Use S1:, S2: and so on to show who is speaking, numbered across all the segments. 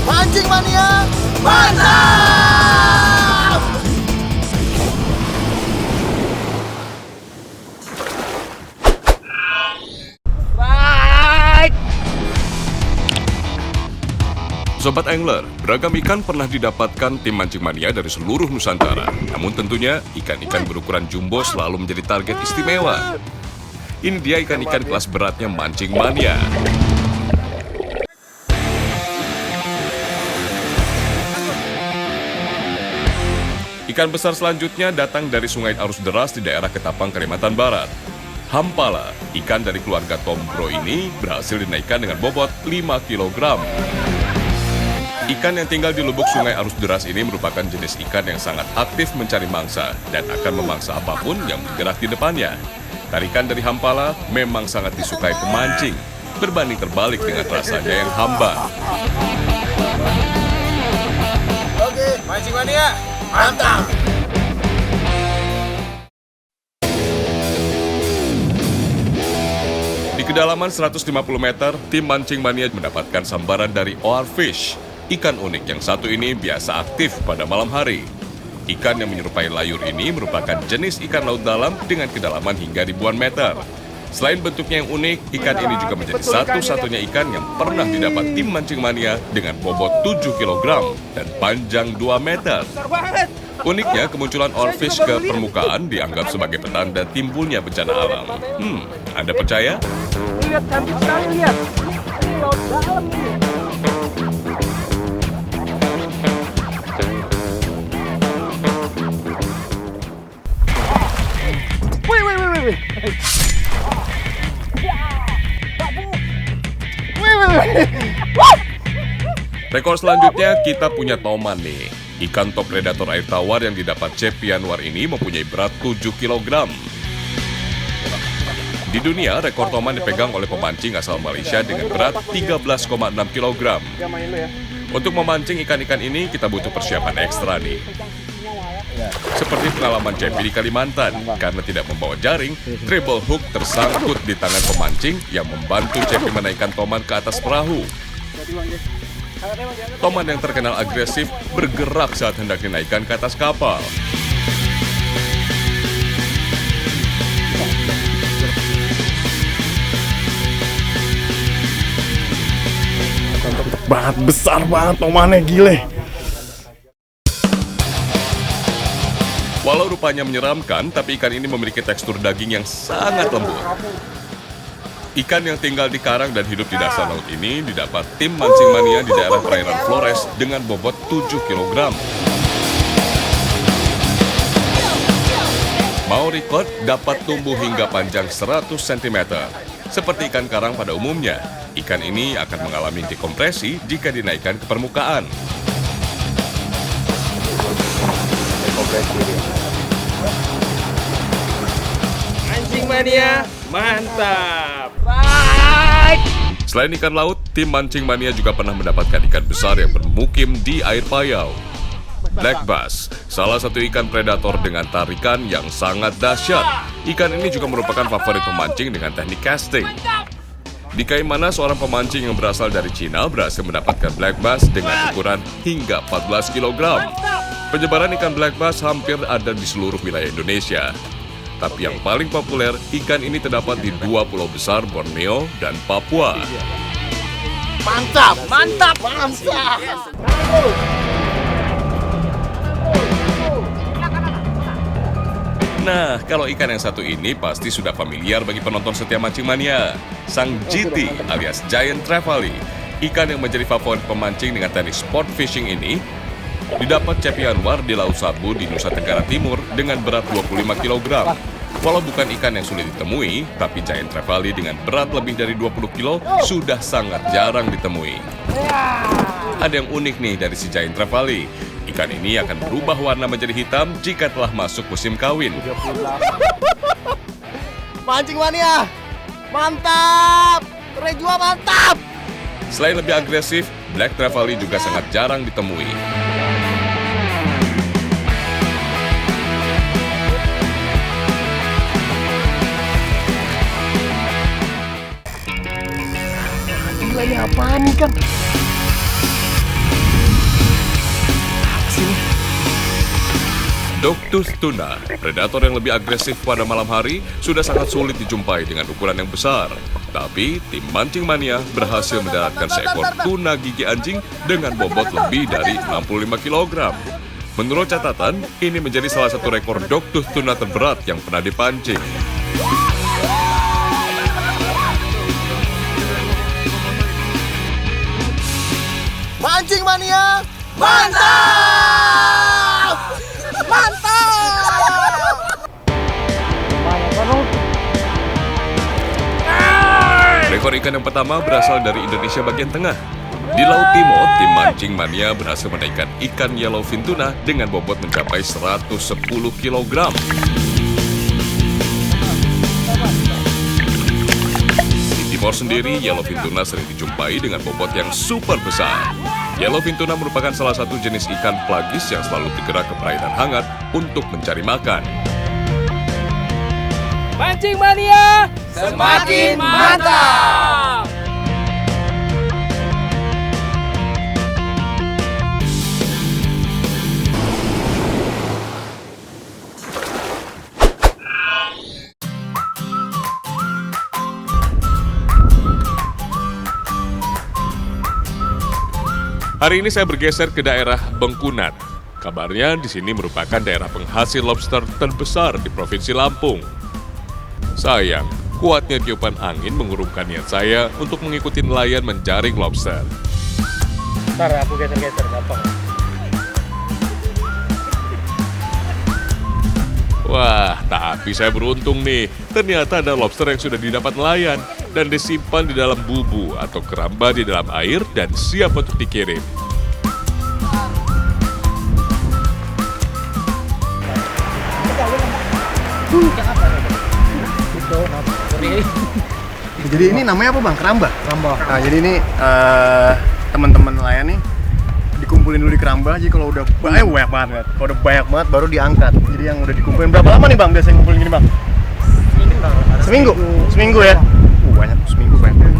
S1: Mancing mania, mantap!
S2: Sobat Angler, beragam ikan pernah didapatkan tim Mancing Mania dari seluruh Nusantara. Namun tentunya, ikan-ikan berukuran jumbo selalu menjadi target istimewa. Ini dia ikan-ikan kelas beratnya Mancing Mania. Ikan besar selanjutnya datang dari sungai arus deras di daerah Ketapang, Kalimantan Barat. Hampala, ikan dari keluarga Tombro ini berhasil dinaikkan dengan bobot 5 kg. Ikan yang tinggal di lubuk sungai arus deras ini merupakan jenis ikan yang sangat aktif mencari mangsa dan akan memangsa apapun yang bergerak di depannya. Tarikan dari Hampala memang sangat disukai pemancing, berbanding terbalik dengan rasanya yang hambar.
S1: Oke, mancing mania, mantap!
S2: Di kedalaman 150 meter, tim Mancing Mania mendapatkan sambaran dari oarfish. Ikan unik yang satu ini biasa aktif pada malam hari. Ikan yang menyerupai layur ini merupakan jenis ikan laut dalam dengan kedalaman hingga ribuan meter. Selain bentuknya yang unik, ikan ini juga menjadi satu-satunya ikan yang pernah didapat tim Mancing Mania dengan bobot 7 kg dan panjang 2 meter. Uniknya, kemunculan oarfish ke permukaan dianggap sebagai petanda timbulnya bencana alam. Anda percaya?
S3: Lihat, cantik sekali, lihat. Ini laut dalam ini. Wih.
S2: Rekor selanjutnya kita punya toman nih. Ikan top predator air tawar yang didapat Cepi Anwar ini mempunyai berat 7 kg. Di dunia, rekor toman dipegang oleh pemancing asal Malaysia dengan berat 13,6 kg. Untuk memancing ikan-ikan ini kita butuh persiapan ekstra nih. Seperti pengalaman Cepi di Kalimantan, karena tidak membawa jaring, treble hook tersangkut di tangan pemancing yang membantu Cepi menaikkan toman ke atas perahu. Toman yang terkenal agresif bergerak saat hendak dinaikkan ke atas kapal.
S4: Mantap banget, besar banget tomannya, gile.
S2: Walau rupanya menyeramkan, tapi ikan ini memiliki tekstur daging yang sangat lembut. Ikan yang tinggal di karang dan hidup di dasar laut ini didapat tim Mancing Mania di daerah perairan Flores dengan bobot 7 kg. Maori cod dapat tumbuh hingga panjang 100 cm. Seperti ikan karang pada umumnya, ikan ini akan mengalami dekompresi jika dinaikkan ke permukaan.
S3: Mancing Mania, mantap.
S2: Selain ikan laut, tim Mancing Mania juga pernah mendapatkan ikan besar yang bermukim di air payau. Black bass, salah satu ikan predator dengan tarikan yang sangat dahsyat. Ikan ini juga merupakan favorit pemancing dengan teknik casting. Di Kaimana, seorang pemancing yang berasal dari Cina berhasil mendapatkan black bass dengan ukuran hingga 14 kg. Penyebaran ikan black bass hampir ada di seluruh wilayah Indonesia. Tapi yang paling populer, ikan ini terdapat di 2 pulau besar Borneo dan Papua.
S1: Mantap, mantap, mantap!
S2: Nah, kalau ikan yang satu ini pasti sudah familiar bagi penonton setia Mancing Mania. Sang GT alias Giant Trevally, ikan yang menjadi favorit pemancing dengan teknik sport fishing ini, didapat Cepi Anwar di Laut Sabu di Nusa Tenggara Timur dengan berat 25 kg. Walau bukan ikan yang sulit ditemui, tapi Giant Trevally dengan berat lebih dari 20 kg sudah sangat jarang ditemui. Ada yang unik nih dari si Giant Trevally. Ikan ini akan berubah warna menjadi hitam jika telah masuk musim kawin.
S1: Mancing Mania, mantap! Rejua mantap!
S2: Selain lebih agresif, Black Trevally juga sangat jarang ditemui.
S4: Ini apaan nih kan?
S2: Dogtooth tuna, predator yang lebih agresif pada malam hari, sudah sangat sulit dijumpai dengan ukuran yang besar. Tapi, tim Mancing Mania berhasil mendaratkan seekor tuna gigi anjing dengan bobot lebih dari 65 kg. Menurut catatan, ini menjadi salah satu rekor dogtooth tuna terberat yang pernah dipancing.
S1: Mancing Mania, mantap! Mantap!
S2: Rekor ikan yang pertama berasal dari Indonesia bagian tengah. Di Laut Timor, tim Mancing Mania berhasil menaikkan ikan yellowfin tuna dengan bobot mencapai 110 kg. Di Timor sendiri, yellowfin tuna sering dijumpai dengan bobot yang super besar. Yellowfin tuna merupakan salah satu jenis ikan pelagis yang selalu bergerak ke perairan hangat untuk mencari makan.
S3: Mancing Mania semakin mantap.
S2: Hari ini saya bergeser ke daerah Bengkunan. Kabarnya di sini merupakan daerah penghasil lobster terbesar di Provinsi Lampung. Sayang, kuatnya tiupan angin mengurungkan niat saya untuk mengikuti nelayan menjaring lobster.
S3: Ntar aku geser-geser, gampang.
S2: Wah, tapi saya beruntung nih. Ternyata ada lobster yang sudah didapat nelayan dan disimpan di dalam bubu atau keramba di dalam air dan siap untuk dikirim.
S4: Jadi ini namanya apa bang? Keramba? Keramba. Nah jadi ini teman-teman nelayan nih dikumpulin dulu di keramba. Jadi kalau udah banyak banget, kalau udah banyak banget baru diangkat. Jadi yang udah dikumpulin berapa lama nih bang biasanya ngumpulin gini bang? Seminggu? Seminggu ya? Banyak seminggu banyak.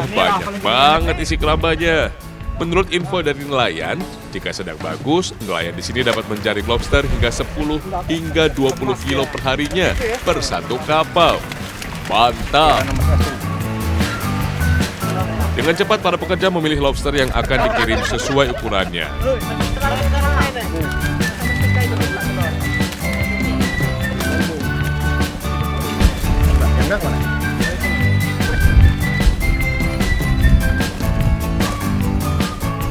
S2: Banyak banget isi kerambanya. Menurut info dari nelayan, jika sedang bagus, nelayan di sini dapat menjaring lobster hingga 10 hingga 20 kilo per harinya per satu kapal. Mantap! Dengan cepat para pekerja memilih lobster yang akan dikirim sesuai ukurannya.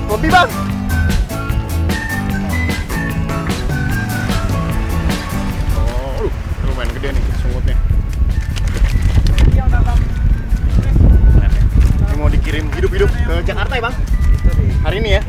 S4: Lebih bang. Oh, lumayan gede nih sungutnya. Ini mau dikirim hidup-hidup ke Jakarta ya bang? Hari ini ya?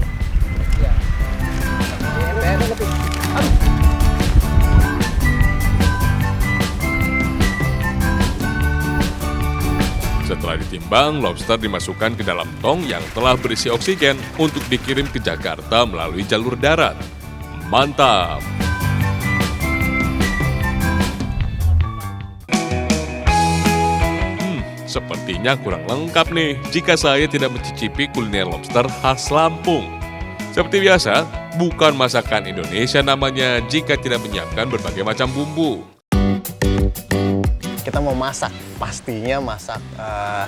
S2: Setelah ditimbang, lobster dimasukkan ke dalam tong yang telah berisi oksigen untuk dikirim ke Jakarta melalui jalur darat. Mantap! Sepertinya kurang lengkap nih jika saya tidak mencicipi kuliner lobster khas Lampung. Seperti biasa, bukan masakan Indonesia namanya jika tidak menyiapkan berbagai macam bumbu.
S4: Kita mau masak, pastinya masak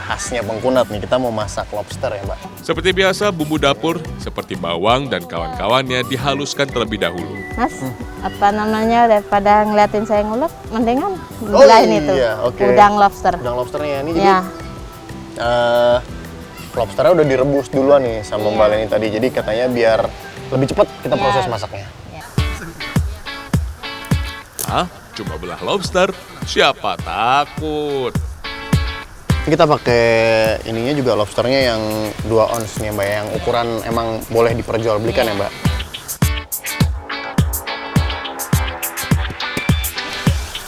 S4: khasnya Bengkunat nih. Kita mau masak lobster ya, Mbak.
S2: Seperti biasa, bumbu dapur seperti bawang dan kawan-kawannya dihaluskan terlebih dahulu.
S5: Mas, apa namanya, daripada ngeliatin saya ngulek, mendingan belain itu.
S4: Okay.
S5: Udang lobster.
S4: Udang lobsternya ini
S5: Ya.
S4: jadi lobsternya udah direbus duluan nih sama Mbak Leni tadi. Jadi katanya biar lebih cepat kita proses masaknya.
S2: Hah? Cuma belah lobster? Siapa takut?
S4: Kita pakai ininya juga lobsternya yang 2 ons nih Mbak, yang ukuran emang boleh diperjualbelikan ya Mbak.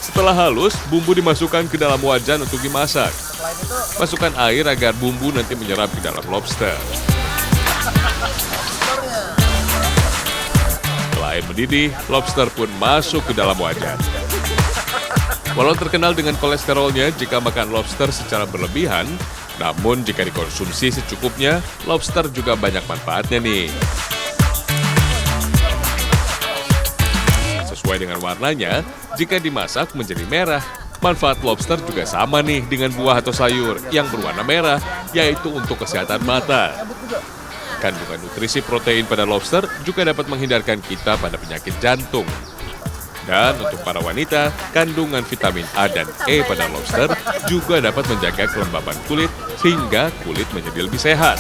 S2: Setelah halus, bumbu dimasukkan ke dalam wajan untuk dimasak. Masukkan air agar bumbu nanti menyerap ke dalam lobster. Setelah air mendidih, lobster pun masuk ke dalam wajan. Walau terkenal dengan kolesterolnya jika makan lobster secara berlebihan, namun jika dikonsumsi secukupnya, lobster juga banyak manfaatnya nih. Sesuai dengan warnanya, jika dimasak menjadi merah, manfaat lobster juga sama nih dengan buah atau sayur yang berwarna merah, yaitu untuk kesehatan mata. Kandungan nutrisi protein pada lobster juga dapat menghindarkan kita pada penyakit jantung. Dan untuk para wanita, kandungan vitamin A dan E pada lobster juga dapat menjaga kelembaban kulit sehingga kulit menjadi lebih sehat.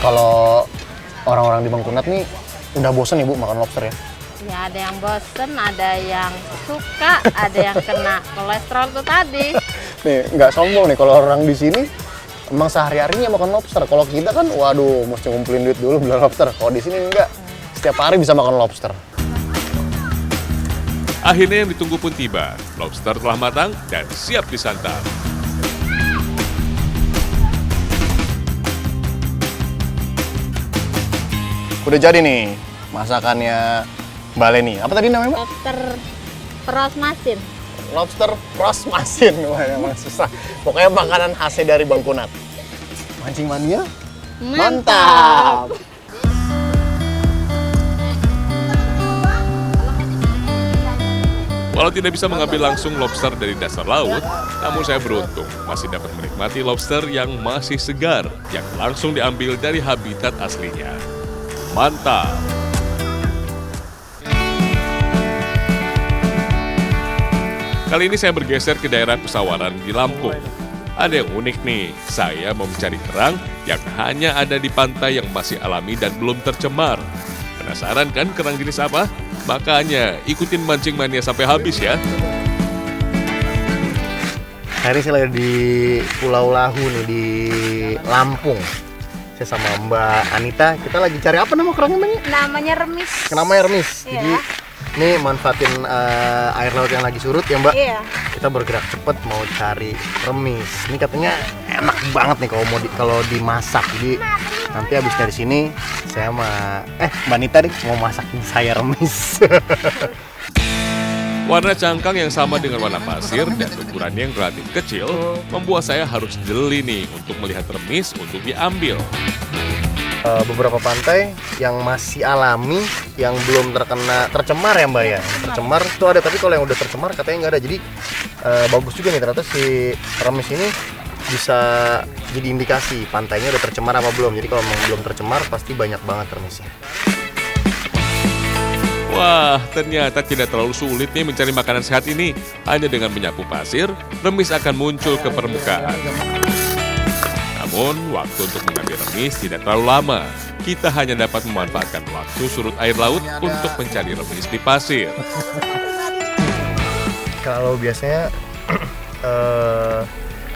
S4: Kalau orang-orang di Bangkunat nih udah bosen ya Bu makan lobster ya?
S5: Ya ada yang bosen, ada yang suka, ada yang kena kolesterol tuh tadi.
S4: Nih nggak sombong nih kalau orang di sini emang sehari-harinya makan lobster. Kalau kita kan waduh mesti ngumpulin duit dulu beli lobster. Kalau di sini enggak, setiap hari bisa makan lobster.
S2: Akhirnya yang ditunggu pun tiba. Lobster telah matang dan siap disantap.
S4: Udah jadi nih masakannya Mbak Leni. Apa tadi namanya Mbak?
S5: Lobster peros masin.
S4: Lobster pros masin. Wah emang susah. Pokoknya makanan khasnya dari Bangkunat. Mancing mania? Mantap!
S2: Walau tidak bisa mengambil langsung lobster dari dasar laut, namun saya beruntung masih dapat menikmati lobster yang masih segar, yang langsung diambil dari habitat aslinya. Mantap! Kali ini saya bergeser ke daerah Pesawaran di Lampung. Ada yang unik nih, saya mau mencari kerang yang hanya ada di pantai yang masih alami dan belum tercemar. Penasaran kan kerang jenis apa? Makanya ikutin Mancing Mania sampai habis ya.
S4: Hari ini saya lagi di Pulau Lahu nih di Lampung. Saya sama Mbak Anita, kita lagi cari apa nama kerangnya Mbak?
S5: Namanya remis.
S4: Namanya remis.
S5: Iya.
S4: Jadi ini manfaatin air laut yang lagi surut ya Mbak.
S5: Iya.
S4: Kita bergerak cepet mau cari remis. Ini katanya enak banget nih kalau dimasak. Jadi nanti habis dari sini saya sama Mbak Anita deh mau masakin saya remis.
S2: Warna cangkang yang sama dengan warna pasir dan ukurannya yang relatif kecil membuat saya harus jeli nih untuk melihat remis untuk diambil.
S4: Beberapa pantai yang masih alami, yang belum tercemar ya Mbak ya. Tercemar itu ada, tapi kalau yang udah tercemar katanya nggak ada. Jadi bagus juga nih ternyata si remis ini bisa jadi indikasi pantainya udah tercemar apa belum. Jadi kalau memang belum tercemar pasti banyak banget remisnya.
S2: Wah, ternyata tidak terlalu sulit nih mencari makanan sehat ini. Hanya dengan menyapu pasir, remis akan muncul ke permukaan. Namun, waktu untuk mengambil remis tidak terlalu lama. Kita hanya dapat memanfaatkan waktu surut air laut untuk mencari remis di pasir.
S4: Kalau biasanya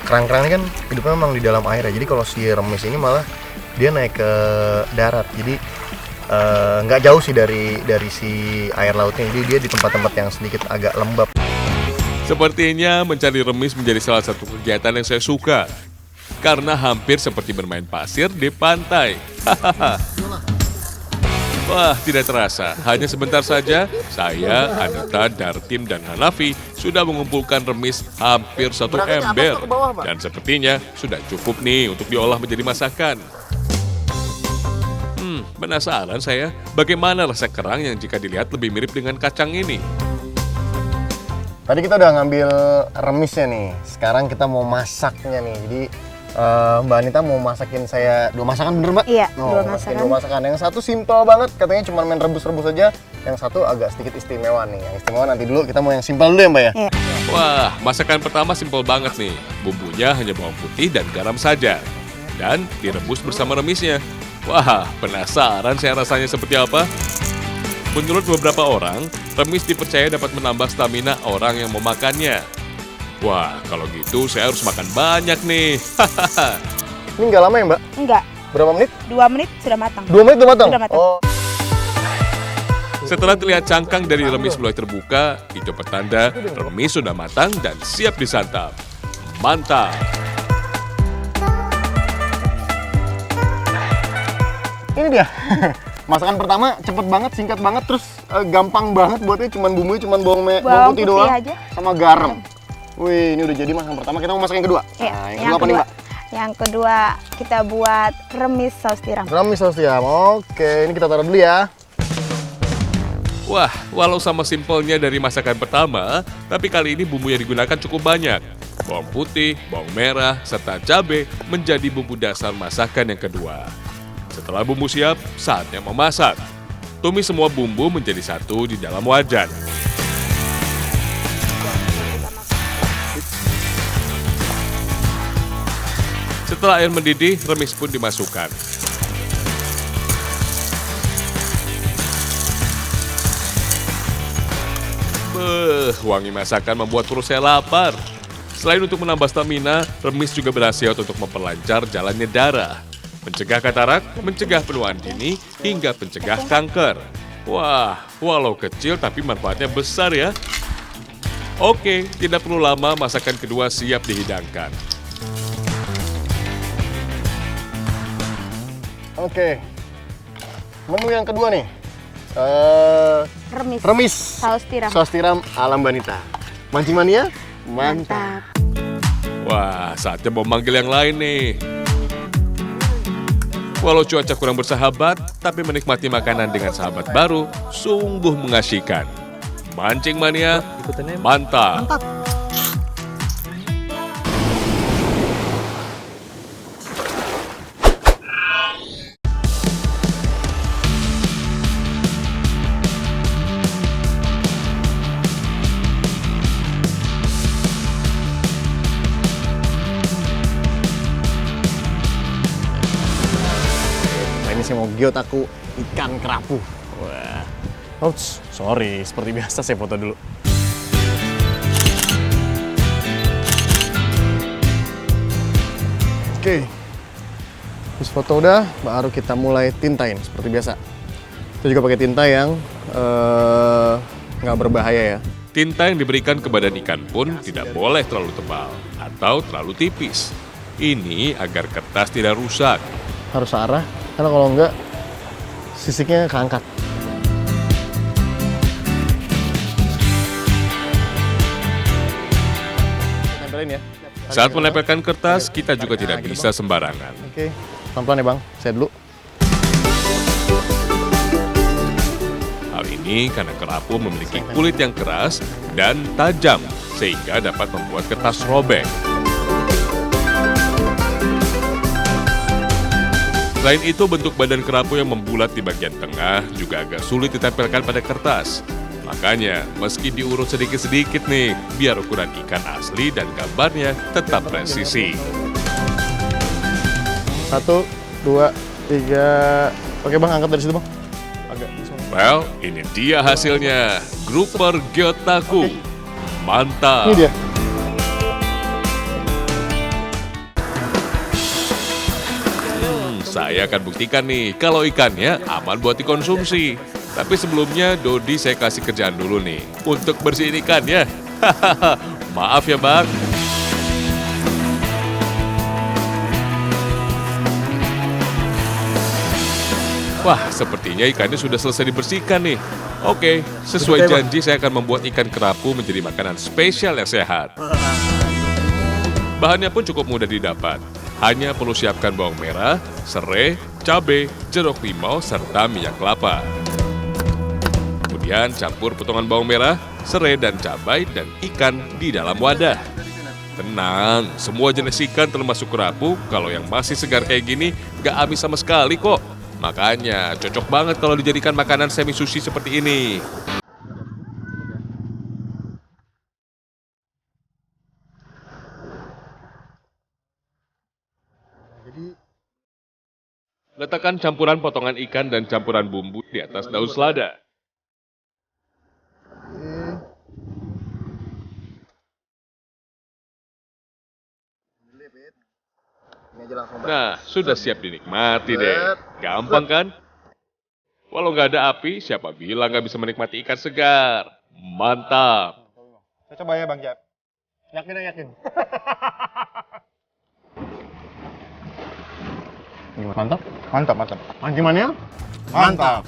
S4: kerang-kerang ini kan hidupnya memang di dalam air ya. Jadi kalau si remis ini malah dia naik ke darat. Jadi nggak jauh sih dari si air lautnya. Jadi dia di tempat-tempat yang sedikit agak lembab.
S2: Sepertinya mencari remis menjadi salah satu kegiatan yang saya suka. Karena hampir seperti bermain pasir di pantai. Wah, tidak terasa. Hanya sebentar saja, saya, Anita, Dartim, dan Hanafi sudah mengumpulkan remis hampir 1 ember. Dan sepertinya sudah cukup nih untuk diolah menjadi masakan. Penasaran saya, bagaimana rasa kerang yang jika dilihat lebih mirip dengan kacang ini?
S4: Tadi kita udah ngambil remisnya nih. Sekarang kita mau masaknya nih. Jadi Mbak Anita mau masakin saya 2 masakan, bener Mbak?
S5: Iya,
S4: oh,
S5: 2 masakan.
S4: 2 masakan. Yang satu simple banget, katanya cuma main rebus-rebus aja. Yang satu agak sedikit istimewa nih. Yang istimewa nanti dulu, kita mau yang simple dulu ya Mbak ya?
S5: Iya.
S2: Wah, masakan pertama simpel banget nih. Bumbunya hanya bawang putih dan garam saja. Dan direbus bersama remisnya. Wah, penasaran saya rasanya seperti apa? Menurut beberapa orang, remis dipercaya dapat menambah stamina orang yang memakannya. Wah, kalau gitu saya harus makan banyak nih.
S4: Ini nggak lama ya Mbak?
S6: Enggak,
S4: Berapa menit?
S6: 2 menit sudah matang.
S4: 2 menit udah matang?
S6: Sudah matang.
S4: Oh.
S2: Setelah terlihat cangkang dari remis mulai terbuka, itu pertanda remis sudah matang dan siap disantap. Mantap!
S4: Ini dia, Masakan pertama cepet banget, singkat banget, terus gampang banget buatnya. Cuman bumbunya cuman bawang
S6: Bawang
S4: putih
S6: putih
S4: doang
S6: aja.
S4: sama garam. Wih, ini udah jadi masakan pertama. Kita mau masak yang kedua.
S6: Iya,
S4: Nah, yang kedua apa nih, Mbak?
S6: Yang kedua kita buat remis saus tiram.
S4: Remis saus tiram. Oke, ini kita taruh dulu ya.
S2: Wah, walau sama simpelnya dari masakan pertama, tapi kali ini bumbu yang digunakan cukup banyak. Bawang putih, bawang merah, serta cabai menjadi bumbu dasar masakan yang kedua. Setelah bumbu siap, saatnya memasak. Tumis semua bumbu menjadi satu di dalam wajan. Setelah air mendidih, remis pun dimasukkan. Wangi masakan membuat perut saya lapar. Selain untuk menambah stamina, remis juga berhasil untuk memperlancar jalannya darah, mencegah katarak, mencegah penuaan dini, hingga pencegah kanker. Wah, walau kecil tapi manfaatnya besar ya. Oke, tidak perlu lama, masakan kedua siap dihidangkan.
S4: Oke. Menu yang kedua nih.
S6: Remis.
S4: Remis.
S6: Saus tiram.
S4: Saus tiram ala Mbak Nita. Mancing mania? Mantap.
S2: Wah, saatnya mau manggil yang lain nih. Walau cuaca kurang bersahabat, tapi menikmati makanan dengan sahabat baru sungguh mengasyikan. Mancing mania, mantap.
S4: Ini saya mau giot aku ikan kerapu. Wah. Ouch, sorry. Seperti biasa saya foto dulu. Oke. Terus foto udah, baru kita mulai tintain seperti biasa. Kita juga pakai tinta yang nggak berbahaya ya.
S2: Tinta yang diberikan ke badan ikan pun tidak boleh terlalu tebal atau terlalu tipis. Ini agar kertas tidak rusak.
S4: Harus searah, karena kalau enggak sisiknya keangkat. Tempelin ya.
S2: Saat menempelkan kertas, kita juga tidak bisa sembarangan.
S4: Oke, pelan-pelan ya Bang. Saya dulu.
S2: Hal ini karena kerapu memiliki kulit yang keras dan tajam, sehingga dapat membuat kertas robek. Selain itu, bentuk badan kerapu yang membulat di bagian tengah juga agak sulit ditempelkan pada kertas. Makanya, meski diurut sedikit-sedikit nih, biar ukuran ikan asli dan gambarnya tetap presisi.
S4: 1, 2, 3. Oke Bang, angkat dari situ Bang. Agak.
S2: Well, ini dia hasilnya. Grouper Gyotaku. Mantap.
S4: Ini dia.
S2: Saya akan buktikan nih kalau ikannya aman buat dikonsumsi. Tapi sebelumnya Dodi saya kasih kerjaan dulu nih untuk bersihin ikannya. Maaf ya Bang. Wah, sepertinya ikannya sudah selesai dibersihkan nih. Oke, sesuai janji saya akan membuat ikan kerapu menjadi makanan spesial yang sehat. Bahannya pun cukup mudah didapat. Hanya perlu siapkan bawang merah, serai, cabai, jeruk limau, serta minyak kelapa. Kemudian campur potongan bawang merah, serai dan cabai dan ikan di dalam wadah. Tenang, semua jenis ikan termasuk kerapu, kalau yang masih segar kayak gini, gak amis sama sekali kok. Makanya cocok banget kalau dijadikan makanan semi sushi seperti ini. Letakkan campuran potongan ikan dan campuran bumbu di atas daun selada. Nah, sudah siap dinikmati deh. Gampang kan? Walau nggak ada api, siapa bilang nggak bisa menikmati ikan segar? Mantap!
S4: Saya coba ya Bang Jab. Yakin. Gimana? Mantap?
S1: Mantap, mantap.
S4: Mancing mania?
S1: Mantap.